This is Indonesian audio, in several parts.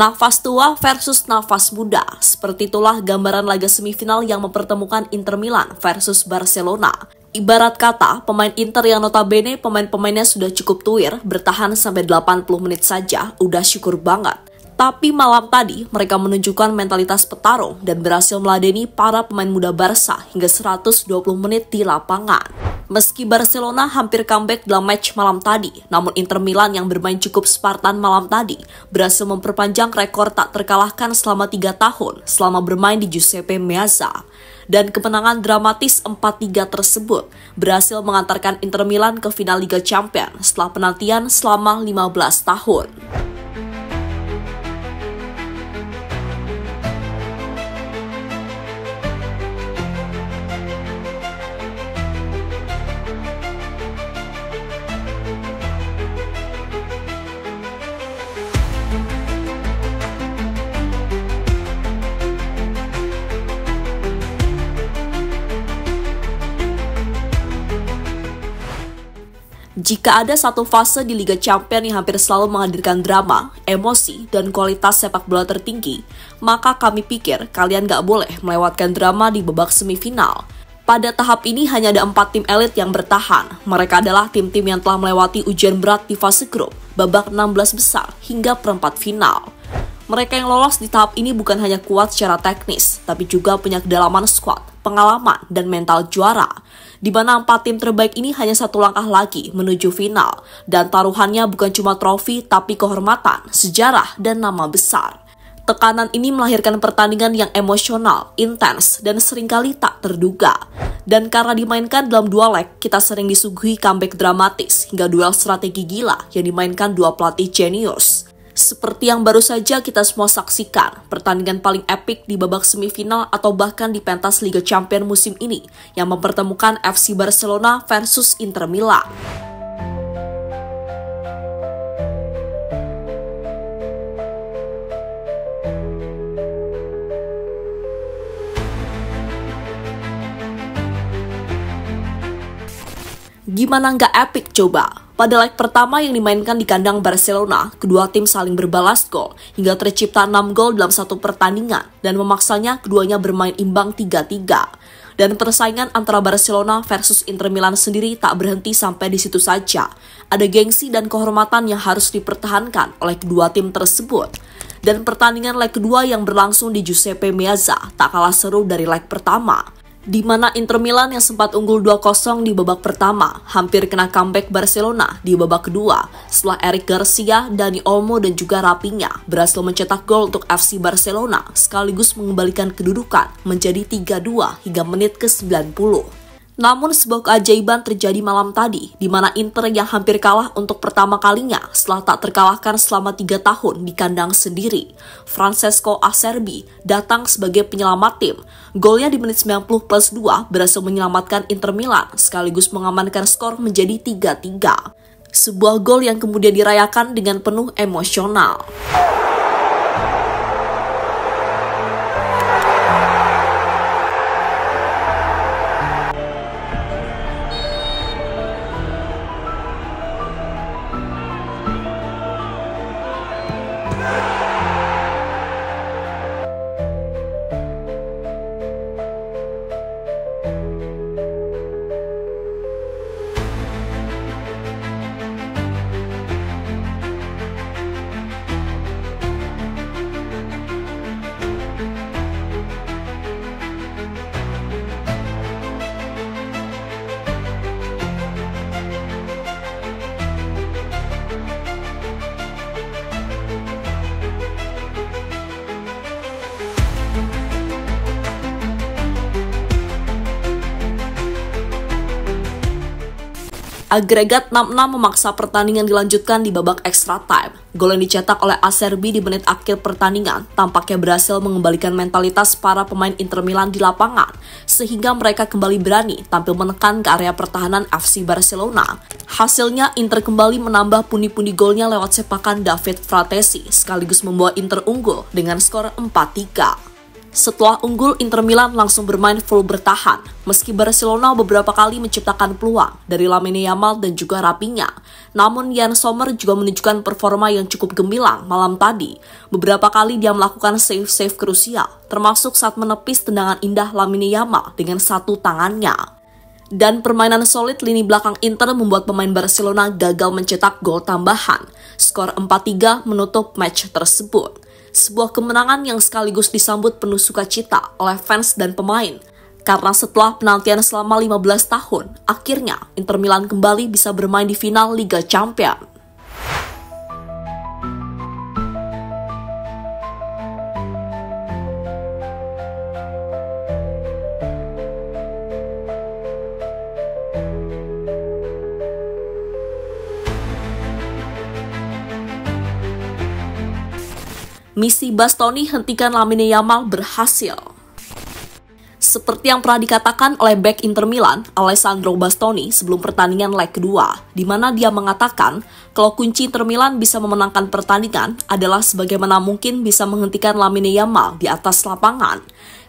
Nafas tua versus nafas muda, seperti itulah gambaran laga semifinal yang mempertemukan Inter Milan versus Barcelona. Ibarat kata, pemain Inter yang notabene pemain-pemainnya sudah cukup tuir, bertahan sampai 80 menit saja, udah syukur banget. Tapi malam tadi, mereka menunjukkan mentalitas petarung dan berhasil meladeni para pemain muda Barca hingga 120 menit di lapangan. Meski Barcelona hampir comeback dalam match malam tadi, namun Inter Milan yang bermain cukup Spartan malam tadi berhasil memperpanjang rekor tak terkalahkan selama 3 tahun selama bermain di Giuseppe Meazza. Dan kemenangan dramatis 4-3 tersebut berhasil mengantarkan Inter Milan ke final Liga Champions setelah penantian selama 15 tahun. Jika ada satu fase di Liga Champions yang hampir selalu menghadirkan drama, emosi, dan kualitas sepak bola tertinggi, maka kami pikir kalian gak boleh melewatkan drama di babak semifinal. Pada tahap ini hanya ada 4 tim elit yang bertahan. Mereka adalah tim-tim yang telah melewati ujian berat di fase grup, babak 16 besar, hingga perempat final. Mereka yang lolos di tahap ini bukan hanya kuat secara teknis, tapi juga punya kedalaman skuad, pengalaman, dan mental juara. Di mana 4 tim terbaik ini hanya satu langkah lagi menuju final, dan taruhannya bukan cuma trofi tapi kehormatan, sejarah, dan nama besar. Tekanan ini melahirkan pertandingan yang emosional, intens, dan seringkali tak terduga. Dan karena dimainkan dalam 2 leg, kita sering disuguhi comeback dramatis hingga duel strategi gila yang dimainkan 2 pelatih jenius. Seperti yang baru saja kita semua saksikan, pertandingan paling epik di babak semifinal atau bahkan di pentas Liga Champions musim ini yang mempertemukan FC Barcelona versus Inter Milan. Gimana nggak epic coba? Pada leg pertama yang dimainkan di kandang Barcelona, kedua tim saling berbalas gol hingga tercipta 6 gol dalam satu pertandingan dan memaksanya keduanya bermain imbang 3-3. Dan persaingan antara Barcelona versus Inter Milan sendiri tak berhenti sampai di situ saja. Ada gengsi dan kehormatan yang harus dipertahankan oleh kedua tim tersebut. Dan pertandingan leg kedua yang berlangsung di Giuseppe Meazza tak kalah seru dari leg pertama, di mana Inter Milan yang sempat unggul 2-0 di babak pertama hampir kena comeback Barcelona di babak kedua setelah Eric Garcia, Dani Olmo, dan juga Rafinha berhasil mencetak gol untuk FC Barcelona sekaligus mengembalikan kedudukan menjadi 3-2 hingga menit ke-90. Namun sebuah keajaiban terjadi malam tadi, di mana Inter yang hampir kalah untuk pertama kalinya setelah tak terkalahkan selama 3 tahun di kandang sendiri. Francesco Acerbi datang sebagai penyelamat tim. Golnya di menit 90+2 berhasil menyelamatkan Inter Milan sekaligus mengamankan skor menjadi 3-3. Sebuah gol yang kemudian dirayakan dengan penuh emosional. Agregat 6-6 memaksa pertandingan dilanjutkan di babak extra time. Gol yang dicetak oleh Acerbi di menit akhir pertandingan tampaknya berhasil mengembalikan mentalitas para pemain Inter Milan di lapangan, sehingga mereka kembali berani tampil menekan ke area pertahanan FC Barcelona. Hasilnya Inter kembali menambah pundi-pundi golnya lewat sepakan David Fratesi, sekaligus membawa Inter unggul dengan skor 4-3. Setelah unggul, Inter Milan langsung bermain full bertahan, meski Barcelona beberapa kali menciptakan peluang dari Lamine Yamal dan juga Raphinha. Namun Yann Sommer juga menunjukkan performa yang cukup gemilang malam tadi. Beberapa kali dia melakukan save-save krusial, termasuk saat menepis tendangan indah Lamine Yamal dengan satu tangannya. Dan permainan solid lini belakang Inter membuat pemain Barcelona gagal mencetak gol tambahan. Skor 4-3 menutup match tersebut. Sebuah kemenangan yang sekaligus disambut penuh sukacita oleh fans dan pemain. Karena setelah penantian selama 15 tahun, akhirnya Inter Milan kembali bisa bermain di final Liga Champions. Misi Bastoni hentikan Lamine Yamal berhasil. Seperti yang pernah dikatakan oleh bek Inter Milan, Alessandro Bastoni sebelum pertandingan leg kedua, di mana dia mengatakan kalau kunci Inter Milan bisa memenangkan pertandingan adalah sebagaimana mungkin bisa menghentikan Lamine Yamal di atas lapangan.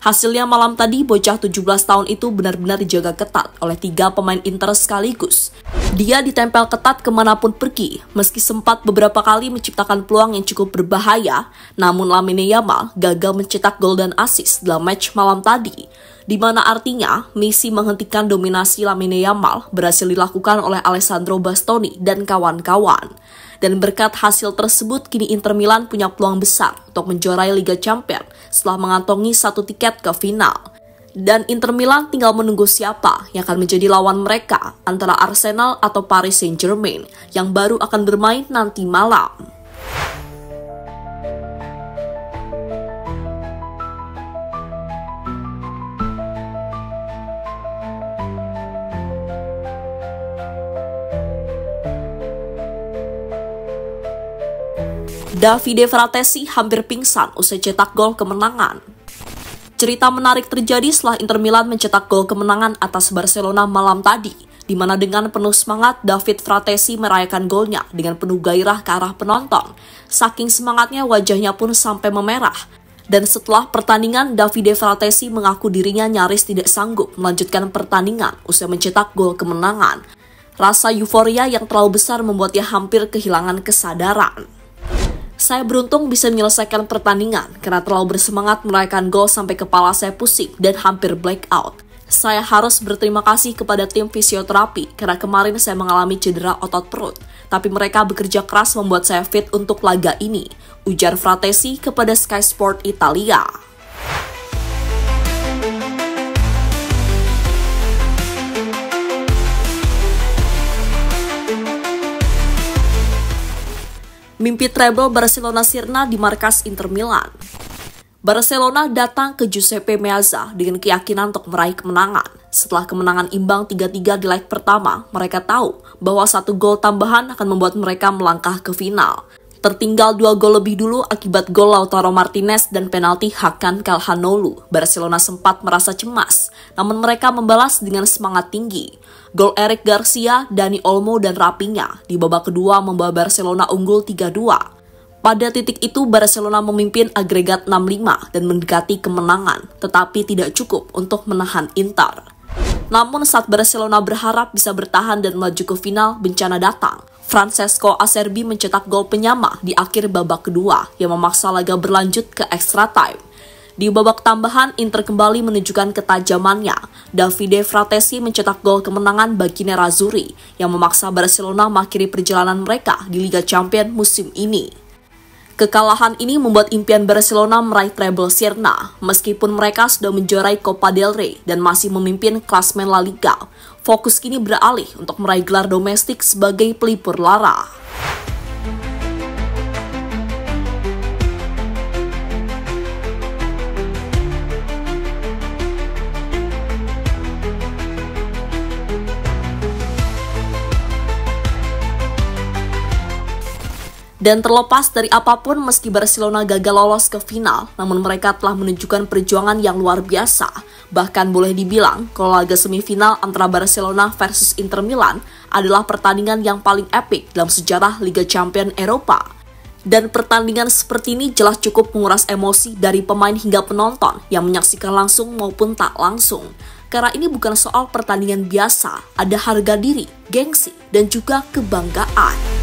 Hasilnya malam tadi, bocah 17 tahun itu benar-benar dijaga ketat oleh 3 pemain Inter sekaligus. Dia ditempel ketat kemanapun pergi, meski sempat beberapa kali menciptakan peluang yang cukup berbahaya, namun Lamine Yamal gagal mencetak gol dan assist dalam match malam tadi, di mana artinya misi menghentikan dominasi Lamine Yamal berhasil dilakukan oleh Alessandro Bastoni dan kawan-kawan. Dan berkat hasil tersebut, kini Inter Milan punya peluang besar untuk menjuarai Liga Champions setelah mengantongi 1 tiket ke final. Dan Inter Milan tinggal menunggu siapa yang akan menjadi lawan mereka antara Arsenal atau Paris Saint-Germain yang baru akan bermain nanti malam. Davide Fratesi hampir pingsan usai cetak gol kemenangan. Cerita menarik terjadi setelah Inter Milan mencetak gol kemenangan atas Barcelona malam tadi, di mana dengan penuh semangat David Fratesi merayakan golnya dengan penuh gairah ke arah penonton. Saking semangatnya wajahnya pun sampai memerah. Dan setelah pertandingan, Davide Fratesi mengaku dirinya nyaris tidak sanggup melanjutkan pertandingan usai mencetak gol kemenangan. Rasa euforia yang terlalu besar membuatnya hampir kehilangan kesadaran. Saya beruntung bisa menyelesaikan pertandingan karena terlalu bersemangat merayakan gol sampai kepala saya pusing dan hampir blackout. Saya harus berterima kasih kepada tim fisioterapi karena kemarin saya mengalami cedera otot perut. Tapi mereka bekerja keras membuat saya fit untuk laga ini, ujar Fratesi kepada Sky Sport Italia. Mimpi treble Barcelona sirna di markas Inter Milan. Barcelona datang ke Giuseppe Meazza dengan keyakinan untuk meraih kemenangan. Setelah kemenangan imbang 3-3 di leg pertama, mereka tahu bahwa 1 gol tambahan akan membuat mereka melangkah ke final. Tertinggal 2 gol lebih dulu akibat gol Lautaro Martinez dan penalti Hakan Calhanoglu. Barcelona sempat merasa cemas, namun mereka membalas dengan semangat tinggi. Gol Eric Garcia, Dani Olmo, dan Raphinha di babak kedua membawa Barcelona unggul 3-2. Pada titik itu, Barcelona memimpin agregat 6-5 dan mendekati kemenangan, tetapi tidak cukup untuk menahan Inter. Namun saat Barcelona berharap bisa bertahan dan melaju ke final, bencana datang. Francesco Acerbi mencetak gol penyama di akhir babak kedua yang memaksa laga berlanjut ke extra time. Di babak tambahan, Inter kembali menunjukkan ketajamannya. Davide Fratesi mencetak gol kemenangan bagi Nerazzurri yang memaksa Barcelona mengakhiri perjalanan mereka di Liga Champions musim ini. Kekalahan ini membuat impian Barcelona meraih treble sirna, meskipun mereka sudah menjuarai Copa del Rey dan masih memimpin klasemen La Liga. Fokus kini beralih untuk meraih gelar domestik sebagai pelipur lara. Dan terlepas dari apapun, meski Barcelona gagal lolos ke final, namun mereka telah menunjukkan perjuangan yang luar biasa. Bahkan boleh dibilang, kalau laga semifinal antara Barcelona versus Inter Milan adalah pertandingan yang paling epik dalam sejarah Liga Champions Eropa. Dan pertandingan seperti ini jelas cukup menguras emosi dari pemain hingga penonton yang menyaksikan langsung maupun tak langsung. Karena ini bukan soal pertandingan biasa, ada harga diri, gengsi, dan juga kebanggaan.